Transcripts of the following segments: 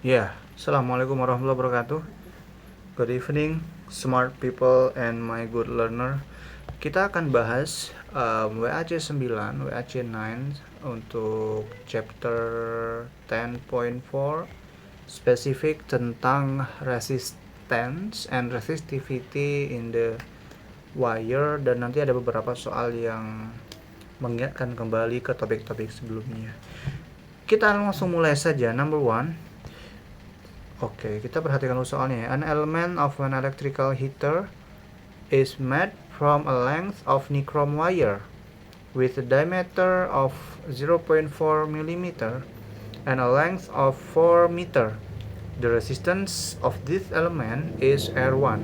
Ya, Assalamualaikum warahmatullahi wabarakatuh. Good evening, smart people and my good learner. Kita akan bahas WAC 9, WAC 9 untuk chapter 10.4 spesifik tentang resistance and resistivity in the wire, dan nanti ada beberapa soal yang mengingatkan kembali ke topik-topik sebelumnya. Kita langsung mulai saja. Number one. Oke, kita perhatikan dulu soalnya ya. An element of an electrical heater is made from a length of nichrome wire with a diameter of 0.4 mm and a length of 4 meter. The resistance of this element is R1.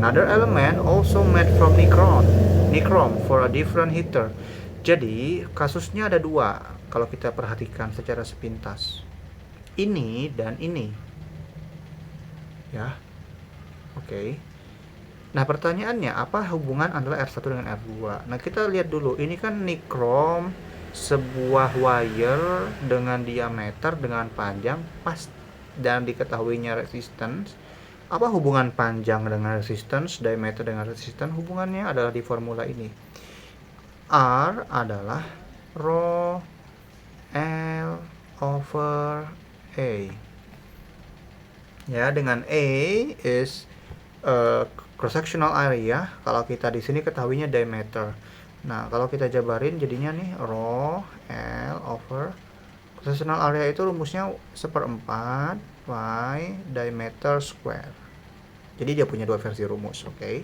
Another element also made from nichrome for a different heater. Jadi, kasusnya ada dua kalau kita perhatikan secara sepintas. Ini dan ini. Ya. Oke. Nah, pertanyaannya apa hubungan antara R1 dengan R2? Nah, kita lihat dulu. Ini kan nichrome, sebuah wire dengan diameter dengan panjang pas dan diketahuinya resistance. Apa hubungan panjang dengan resistance, diameter dengan resistance? Hubungannya adalah di formula ini. R adalah rho L over A. Ya, dengan A is cross sectional area. Kalau kita di sini ketahuinya diameter. Nah, kalau kita jabarin jadinya nih rho L over cross sectional area itu rumusnya 1/4 pi diameter square. Jadi dia punya dua versi rumus, oke.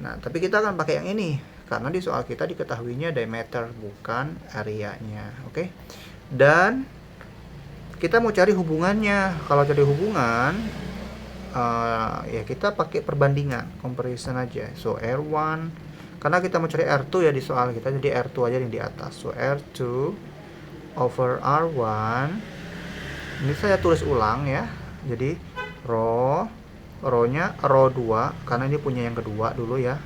Nah, tapi kita akan pakai yang ini karena di soal kita diketahuinya diameter bukan areanya, oke. Dan kita mau cari hubungannya. Kalau cari hubungan, ya kita pakai perbandingan, comparison aja. So R1, karena kita mau cari R2 ya di soal kita, jadi R2 aja yang di atas. So R2 over R1. Ini saya tulis ulang ya. Jadi rho-nya rho 2, karena ini punya yang kedua dulu ya.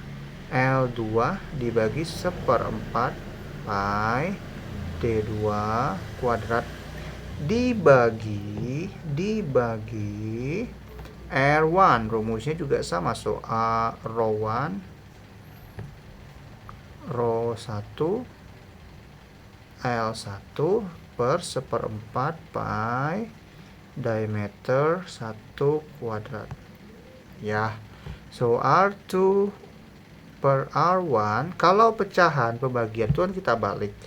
L2 dibagi 1/4 pi D2 kuadrat dibagi R1. Rumusnya juga sama. So rho 1 L1 per 1/4 pi diameter 1 kuadrat. Ya. So R2 per R1, kalau pecahan pembagian itu kan kita balik.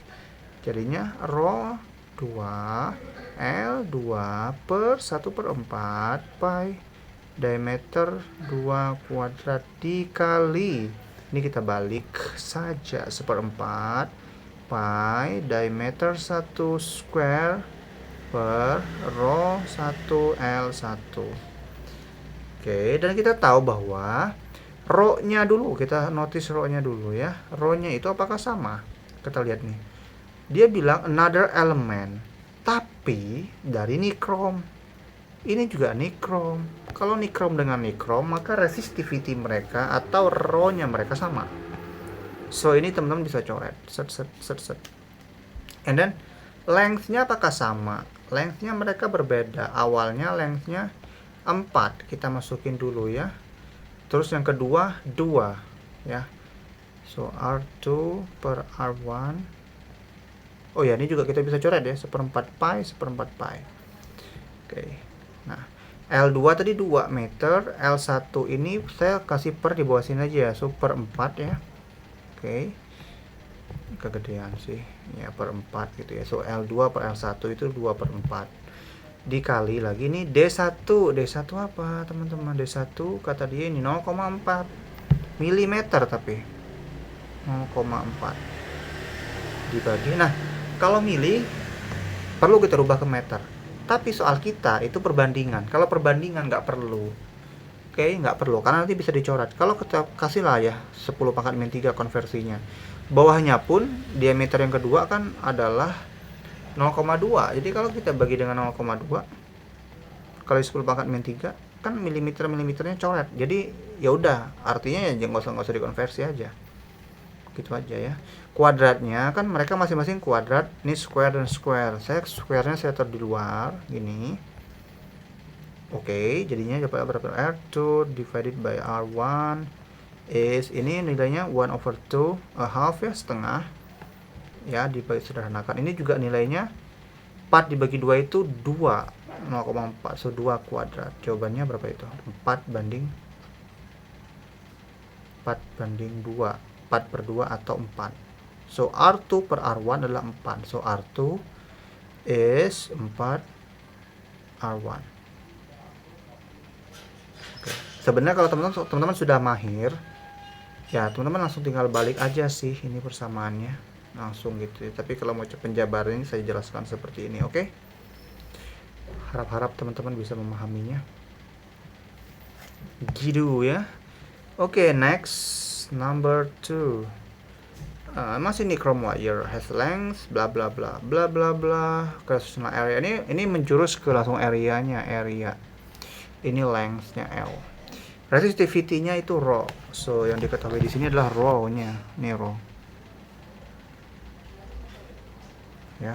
Jadinya rho 2 L2 per 1/4 pi diameter 2 kuadrat dikali, ini kita balik saja, 1/4 pi diameter 1 square per rho 1 L1. Oke, dan kita tahu bahwa rho-nya dulu, kita notice rho-nya dulu ya. Rho-nya itu apakah sama? Kita lihat nih. Dia bilang another element, tapi dari nichrome. Ini juga nichrome. Kalau nichrome dengan nichrome, maka resistivity mereka atau rho-nya mereka sama. So ini teman-teman bisa coret. Set. And then length-nya apakah sama? Length-nya mereka berbeda. Awalnya length-nya 4. Kita masukin dulu ya. Terus yang kedua 2 ya. So R2 per R1. Oh ya, ini juga kita bisa coret ya, 1/4 pi. Oke. Nah, L2 tadi 2 meter, L1 ini saya kasih per di bawah sini aja, so per 4 ya. Oke. Kegedean sih. Ya, per 4 gitu ya. So L2 per L1 itu 2/4. Dikali lagi nih D1. D1 apa, teman-teman? D1 kata dia ini 0,4 mm tapi 0,4 dibagi. Nah, kalau mili perlu kita rubah ke meter. Tapi soal kita itu perbandingan. Kalau perbandingan nggak perlu. Oke, nggak perlu karena nanti bisa dicoret. Kalau kita kasih lah ya 10⁻³ konversinya. Bawahnya pun diameter yang kedua kan adalah 0,2. Jadi kalau kita bagi dengan 0,2 kali 10⁻³ kan milimeternya coret. Jadi ya udah, artinya ya nggak usah dikonversi aja. Gitu aja ya. Kuadratnya kan mereka masing-masing kuadrat, ini square dan square. Saya square-nya saya taruh di luar gini. Oke, jadinya dapat berapa? R2 divided by R1 is, ini nilainya 1/2, a half ya, setengah. Ya, dibagi sederhanakan. Ini juga nilainya 4 dibagi 2 itu 2, 0,4. So 2 kuadrat. Jawabannya berapa itu? 4 banding 2. 4/2 atau 4. So R2 per R1 adalah 4. So R2 is 4 R1. Okay. Sebenarnya kalau teman-teman sudah mahir, ya teman-teman langsung tinggal balik aja sih ini persamaannya langsung gitu ya. Tapi kalau mau penjabaran ini saya jelaskan seperti ini, oke? Harap-harap teman-teman bisa memahaminya. Gitu ya. Oke, next number 2. Masih nih chrome wire has length bla bla bla bla bla bla cross sectional area. Ini menjurus ke langsung area-nya, area. Ini length-nya L. Resistivity-nya itu rho. So yang diketahui di sini adalah rho-nya. Ini rho. Ya.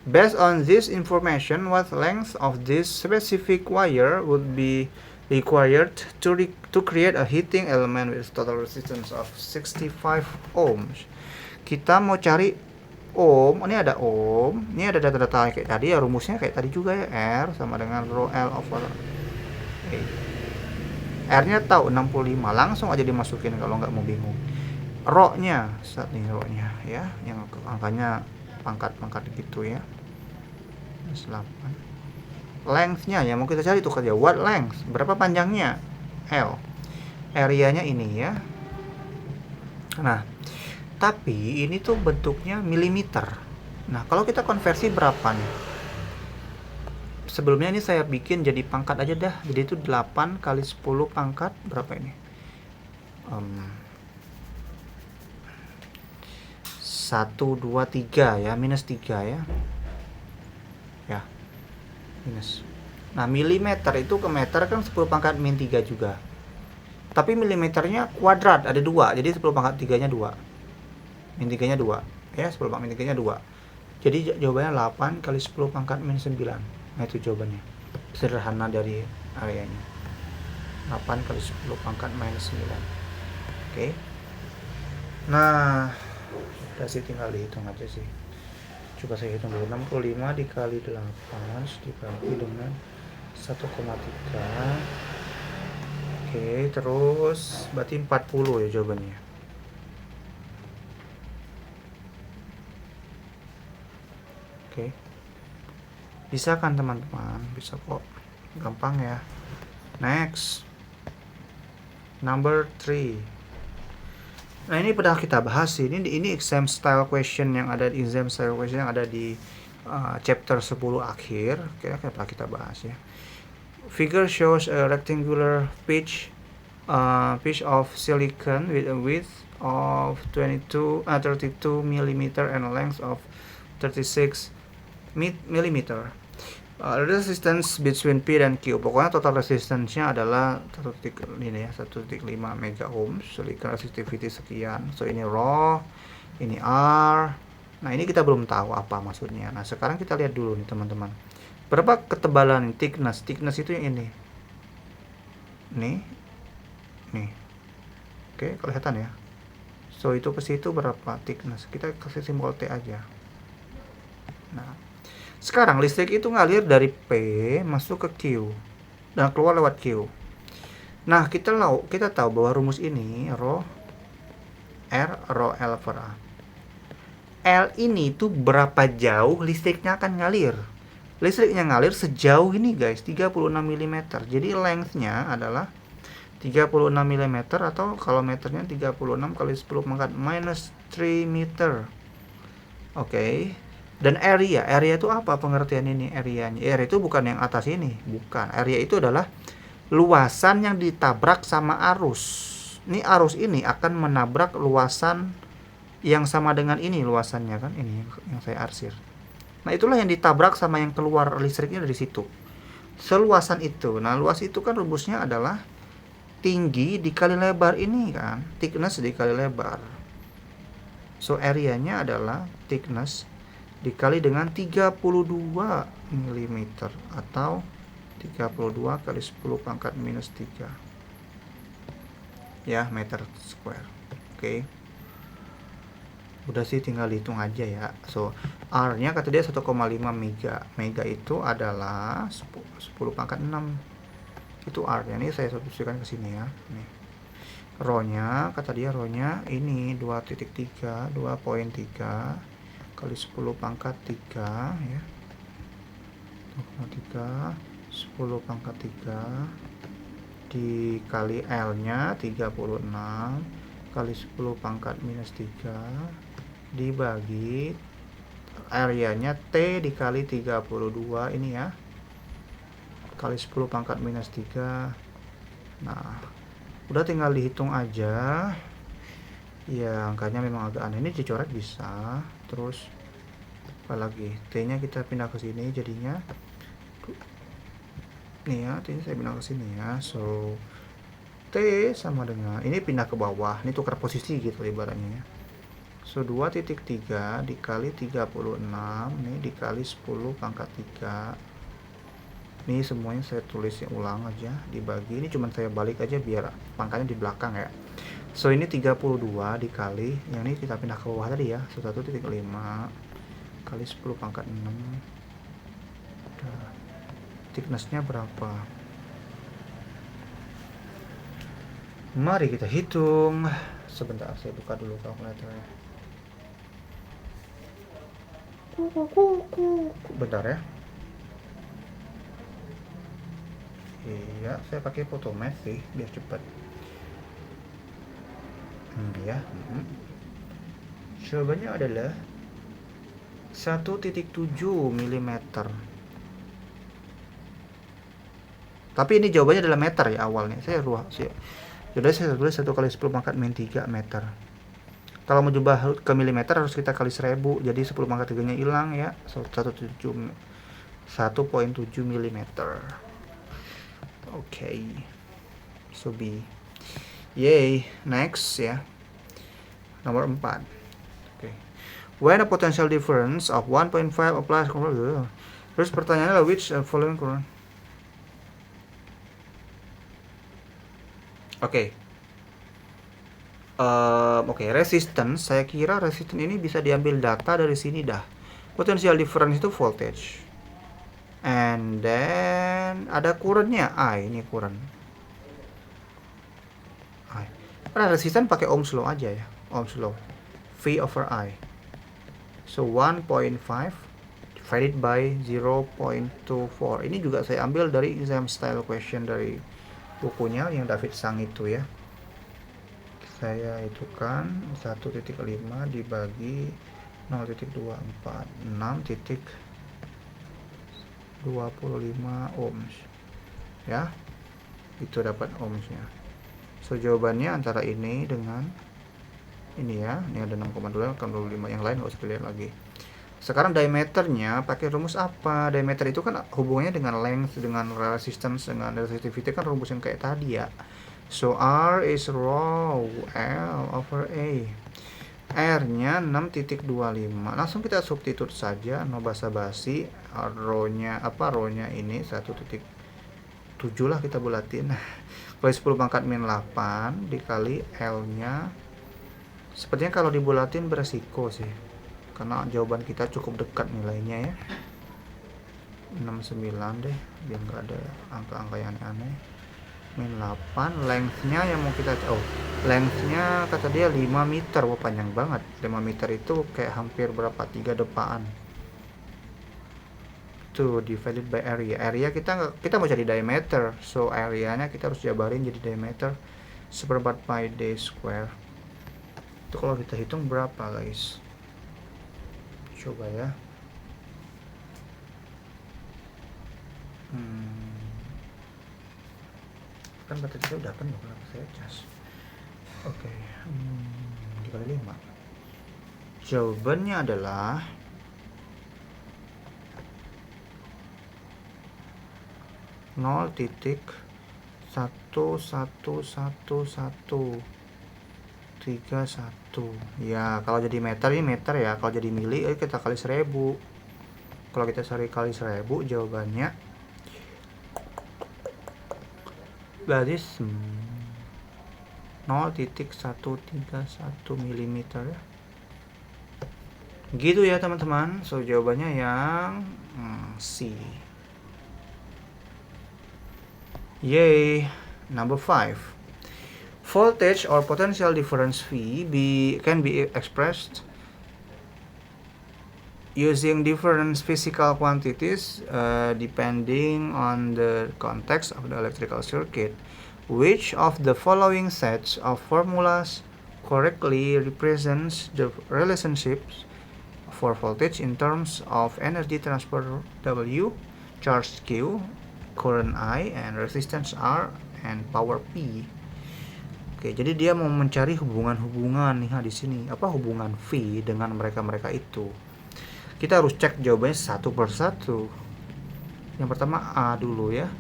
Based on this information, what length of this specific wire would be required to create a heating element with total resistance of 65 ohms. Kita mau cari ohm. Ini ada ohm, ini ada data-data kayak tadi ya, rumusnya kayak tadi juga ya, R sama dengan rho L over A. R-nya tahu 65, langsung aja dimasukin kalau nggak mau bingung. Rho-nya, saat ini rho-nya ya, yang angkanya pangkat-pangkat gitu ya. 8. Length-nya ya mau kita cari tuh kerja. What length? Berapa panjangnya? L. Area-nya ini ya. Nah, tapi ini tuh bentuknya milimeter. Nah, kalau kita konversi berapa nih? Sebelumnya ini saya bikin jadi pangkat aja dah. Jadi itu 8 kali 10 pangkat berapa ini? 1, 2, 3 ya, minus 3 ya. Ya, minus. Nah, milimeter itu ke meter kan 10 pangkat min 3 juga. Tapi milimeternya kuadrat, ada 2. Jadi 10 pangkat 3-nya 2. Min 3-nya 2. Ya, 10 pangkat min 3-nya 2. Jadi jawabannya 8 kali 10 pangkat min 9. Nah, itu jawabannya. Sederhana dari areanya. 8 kali 10 pangkat minus 9. Oke. Nah, udah sih tinggal dihitung aja sih. Coba saya hitung dulu. 65 dikali 8 dibagi dengan 1,3. Oke, terus berarti 40 ya jawabannya. Oke. Bisa kan teman-teman? Bisa kok. Gampang ya. Next. Number 3. Nah, ini pernah kita bahas sih. Ini exam style question yang ada di chapter 10 akhir. Kayaknya pernah kita bahas ya. Figure shows a rectangular piece of silicon with a width of 32 mm and a length of 36 mm. Resistance between P dan Q. Pokoknya total resistance-nya adalah 1,5 mega ohm. Silicon resistivity sekian. So ini rho, ini R. Nah, ini kita belum tahu apa maksudnya. Nah, sekarang kita lihat dulu nih teman-teman. Berapa ketebalan thickness? Thickness itu yang ini. Nih. Oke, kelihatan ya. So itu ke situ berapa thickness? Kita kasih simbol T aja. Nah, sekarang listrik itu ngalir dari P masuk ke Q dan keluar lewat Q. Nah, kita tahu bahwa rumus ini rho L per A. L ini tuh berapa jauh listriknya akan ngalir. Listriknya ngalir sejauh ini guys, 36 mm. Jadi length-nya adalah 36 mm atau kalau meternya 36 kali 10 pangkat minus 3 meter. Oke. Dan area itu apa pengertian ini areanya? Area itu bukan yang atas ini, bukan. Area itu adalah luasan yang ditabrak sama arus. Ini arus ini akan menabrak luasan yang sama dengan ini luasannya kan, ini yang saya arsir. Nah, itulah yang ditabrak sama yang keluar listriknya dari situ. Seluasan itu. Nah, luas itu kan rumusnya adalah tinggi dikali lebar ini kan, thickness dikali lebar. So areanya adalah thickness dikali dengan 32 mm atau 32 kali 10 pangkat minus 3 ya, meter square. Oke. Udah sih, tinggal hitung aja ya. So R nya kata dia 1,5 mega. Mega itu adalah 10 pangkat 6. Itu R nya. Ini saya substitusikan ke sini ya. Nih. Rho nya kata dia, rho nya ini 2.3 kali 10 pangkat 3 ya. 2,3 10 pangkat 3 dikali L nya 36 kali 10 pangkat minus 3 dibagi area-nya T dikali 32 ini ya, kali 10 pangkat minus 3. Nah, udah tinggal dihitung aja ya. Angkanya memang agak aneh, ini dicoret bisa. Terus apalagi, T nya kita pindah ke sini, jadinya nih ya, T nya saya pindah ke sini ya. So T sama dengan ini pindah ke bawah, ini tukar posisi gitu ibaratnya ya. So 2.3 dikali 36 nih dikali 10 pangkat 3. Ini semuanya saya tulisnya ulang aja, dibagi. Ini cuma saya balik aja biar pangkatnya di belakang ya. So ini 32 dikali, yang ini kita pindah ke bawah tadi ya, 1.5 kali 10 pangkat 6. Udah. Thickness-nya berapa? Mari kita hitung. Sebentar, saya buka dulu kalkulatornya. Bentar ya. Iya, saya pakai Photomath sih biar cepat. Ya. Jawabannya adalah 1.7 mm. Tapi ini jawabannya adalah meter ya awalnya. Saya tulis 1 kali 10 pangkat min 3 meter. Kalau mau coba ke milimeter harus kita kali 1000. Jadi 10 pangkat 3 nya hilang ya. 1.7 mm. Oke. So B. Yay. Next ya. Nomor 4. Oke. When a potential difference of 1.5 applies. Terus pertanyaannya adalah which following current. Oke. Resistance, saya kira resistance ini bisa diambil data dari sini dah. Potential difference itu voltage. And then ada currentnya, I, ini current. I. Karena resistance pakai Ohm's law aja ya, Ohm's law. V over I. So 1.5 divided by 0.24. Ini juga saya ambil dari exam style question dari bukunya yang David Sang itu ya. Saya hitungkan 1.5 dibagi 0.24, 6.25 ohms ya, itu dapat ohmsnya. So jawabannya antara ini dengan ini ya, ini ada 6,2 6,25, yang lain nggak usah dilihat lagi. Sekarang diameternya pakai rumus apa? Diameter itu kan hubungannya dengan length, dengan resistance, dengan resistivity, kan rumus yang kayak tadi ya. So R is rho L over A. R nya 6.25. Langsung kita substitute saja, no basa-basi. Rho nya ini 1.7 lah kita bulatin. Kali 10 pangkat min 8 dikali L nya. Sepertinya kalau dibulatin beresiko sih, karena jawaban kita cukup dekat nilainya ya. 69 deh, biar nggak ada angka-angka yang aneh. Min 8, length-nya yang mau kita length-nya kata dia 5 meter. Wah, panjang banget. 5 meter itu kayak hampir berapa? 3 depaan. Tuh, divided by area. Area kita mau cari diameter. So, area-nya kita harus jabarin jadi diameter 1/4 pi d square. Itu kalau kita hitung berapa, guys? Coba ya. Kan baterai saya udah penuh, kenapa saya cas? Oke. Dikali 5. Jawabannya adalah 0.11131 ya. Kalau jadi meter ini meter ya, kalau jadi mili kita kali 1000. Kalau kita kali 1000 jawabannya berarti 0.131 mm ya. Gitu ya teman-teman. So jawabannya yang C. Yay. Number 5. Voltage or potential difference V can be expressed using different physical quantities depending on the context of the electrical circuit. Which of the following sets of formulas correctly represents the relationships for voltage in terms of energy transfer W, charge Q, current I, and resistance R, and power P? Oke, jadi dia mau mencari hubungan-hubungan nih di sini. Apa hubungan V dengan mereka-mereka itu? Kita harus cek jawabannya satu persatu. Yang pertama A dulu ya.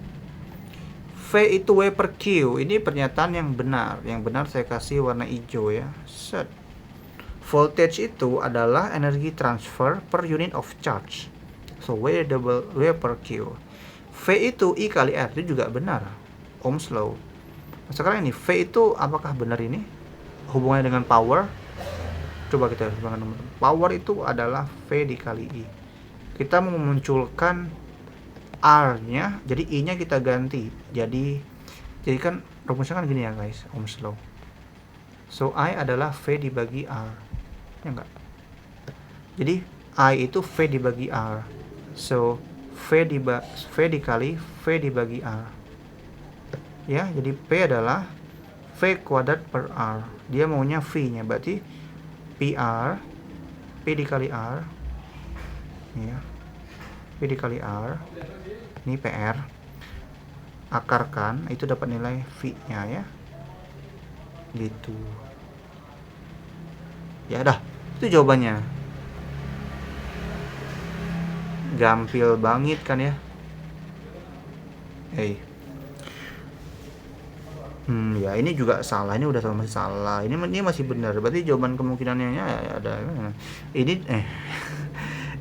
V itu W per Q. Ini pernyataan yang benar. Yang benar saya kasih warna hijau ya. Set. Voltage itu adalah energi transfer per unit of charge. So W per Q. V itu I kali R, itu juga benar. Ohm's law. Sekarang ini V itu apakah benar ini? Hubungannya dengan power? Coba kita hubungkan. Power itu adalah V dikali I. Kita mau memunculkan R-nya, jadi I-nya kita ganti. Jadi kan rumusnya kan gini ya guys, Ohm's law. So I adalah V dibagi R. Ya enggak? Jadi I itu V dibagi R. So V dikali V dibagi R. Ya, jadi P adalah V kuadrat per R. Dia maunya V-nya, berarti PR P dikali R. Ya. P dikali R. Ini PR. Akarkan, itu dapat nilai V-nya ya. Gitu. Ya dah, itu jawabannya. Gampil banget kan ya. Ya ini juga salah, ini udah masih salah. Ini masih benar. Berarti jawaban kemungkinannya ya ada. Ini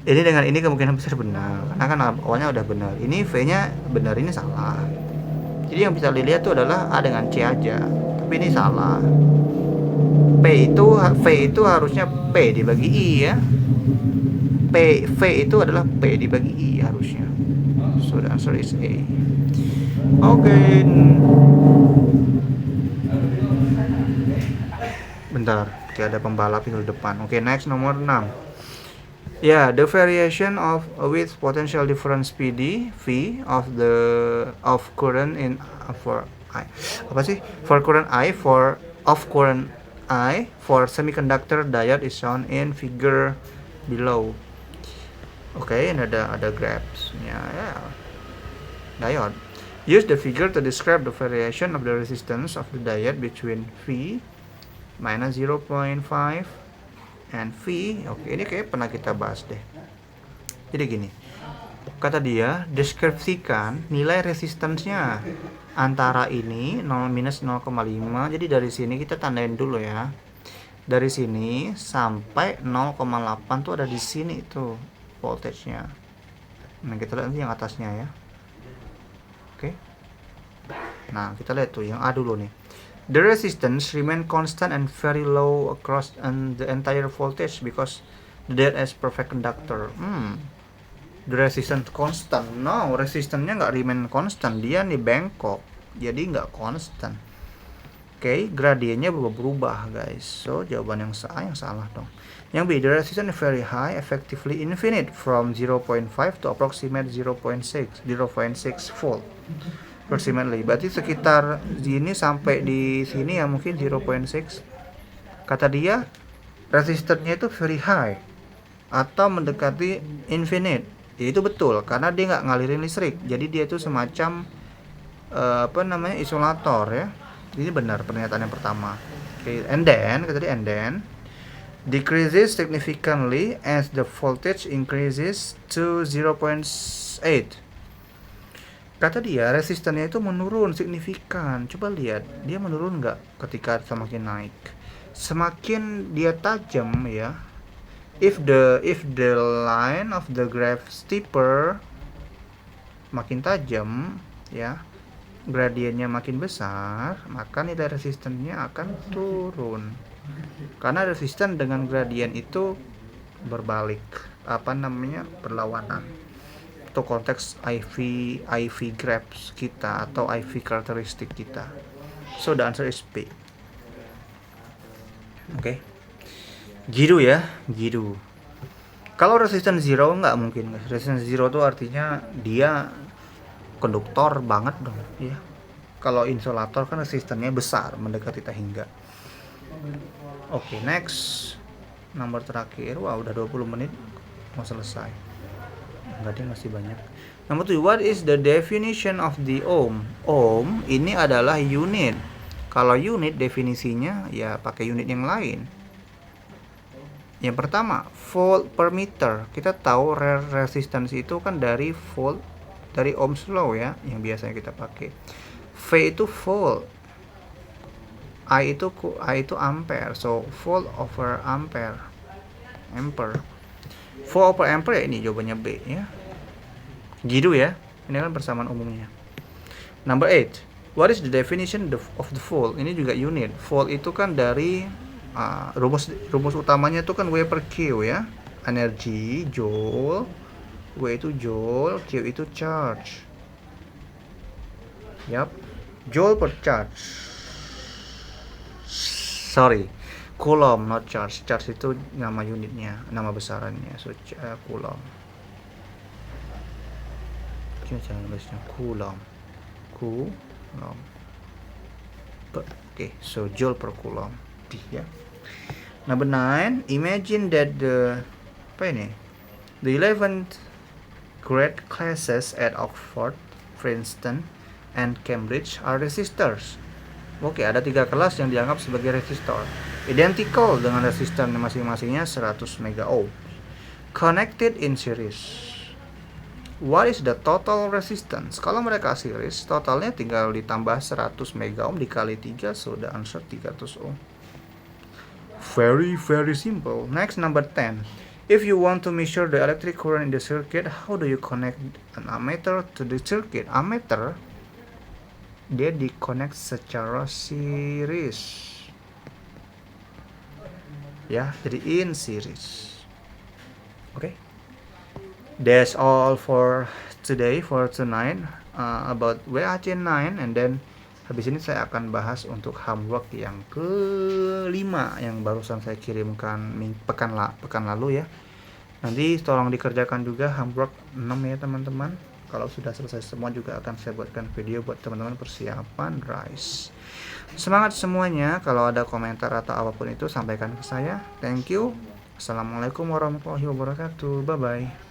ini dengan ini kemungkinan besar benar. Karena kan awalnya udah benar. Ini V-nya benar, ini salah. Jadi yang bisa dilihat tuh adalah A dengan C aja. Tapi ini salah. V itu harusnya P dibagi I ya. V itu adalah P dibagi I harusnya. So the answer is A. Okay. Bentar, ada pembalap itu di depan. Oke, next nomor 6. Ya, the variation with potential difference PD V of current in for I. Apa sih? For current I for semiconductor diode is shown in figure below. Oke, ini ada graphs-nya ya. Diode. Use the figure to describe the variation of the resistance of the diode between V minus 0.5 and V. Oke, ini kayak pernah kita bahas deh. Jadi gini, kata dia deskripsikan nilai resistance-nya antara ini 0 minus 0,5. Jadi dari sini kita tandain dulu ya. Dari sini sampai 0,8 tuh ada di sini tuh voltage-nya. Nah, kita lihat nanti yang atasnya ya. Oke. Nah, kita lihat tuh yang A dulu nih. The resistance remain constant and very low across the entire voltage because the diode is perfect conductor. The resistance constant. No, resistance-nya nggak remain constant. Dia nih bengkok. Jadi nggak constant. Oke, gradiennya berubah guys. So, jawaban yang salah dong. Yang B, the resistance is very high, effectively infinite from 0.5 to approximate 0.6 volt. Approximately. Berarti sekitar sini sampai di sini ya mungkin 0.6. Kata dia resistornya itu very high atau mendekati infinite. Ya itu betul karena dia nggak ngalirin listrik. Jadi dia itu semacam isolator ya. Ini benar pernyataan yang pertama. Okay. And then decreases significantly as the voltage increases to 0.8. Kata dia resistannya itu menurun signifikan. Coba lihat, dia menurun nggak ketika semakin naik? Semakin dia tajam ya. If the line of the graph steeper, makin tajam ya. gradiennya makin besar, maka nilai resistannya akan turun. Karena resisten dengan gradien itu berbalik, berlawanan. Itu konteks IV graphs kita atau IV karakteristik kita. So the answer is B. Oke. Gitu ya, gitu. Kalau resisten zero nggak mungkin. Resisten zero itu artinya dia konduktor banget dong, ya. Kalau insulator kan resistannya besar, mendekati hingga. Oke, next. Nomor terakhir. Wah, udah 20 menit mau selesai. Enggak, dia masih banyak. Nomor 2, what is the definition of the ohm? Ohm ini adalah unit. Kalau unit definisinya ya pakai unit yang lain. Yang pertama, volt per meter. Kita tahu resistansi itu kan dari volt, dari Ohm's law ya, yang biasanya kita pakai. V itu volt. I itu ampere. So volt over ampere. Volt over ampere ya, ini jawabannya B ya. Gitu ya. Ini kan persamaan umumnya. Number 8. What is the definition of the volt? Ini juga unit. Volt itu kan dari rumus utamanya itu kan W per Q ya. Energi, joule. W itu joule, Q itu charge. Yap. Joule per charge. Sorry. Coulomb, not charge. Charge itu nama unitnya, nama besarannya. So, Coulomb. Cara nulisnya Coulomb. Okay, so joule per coulomb. D ya. Number 9, imagine that the 11th grade classes at Oxford, Princeton, and Cambridge are resistors. Oke, ada 3 kelas yang dianggap sebagai resistor. Identical dengan resistor masing-masingnya 100 mega ohm. Connected in series. What is the total resistance? Kalau mereka series, totalnya tinggal ditambah 100 mega ohm dikali 3, so the answer 300 ohm. Very simple. Next, number 10. If you want to measure the electric current in the circuit, how do you connect an ammeter to the circuit? Ammeter dia di-connect secara series. Ya, jadi in series. Okay. That's all for today, for tonight, about WAC9, and then habis ini saya akan bahas untuk homework yang kelima yang barusan saya kirimkan pekan lalu ya. Nanti tolong dikerjakan juga homework 6 ya teman-teman. Kalau sudah selesai semua juga akan saya buatkan video buat teman-teman persiapan RISE. Semangat semuanya. Kalau ada komentar atau apapun itu sampaikan ke saya. Thank you. Assalamualaikum warahmatullahi wabarakatuh. Bye bye.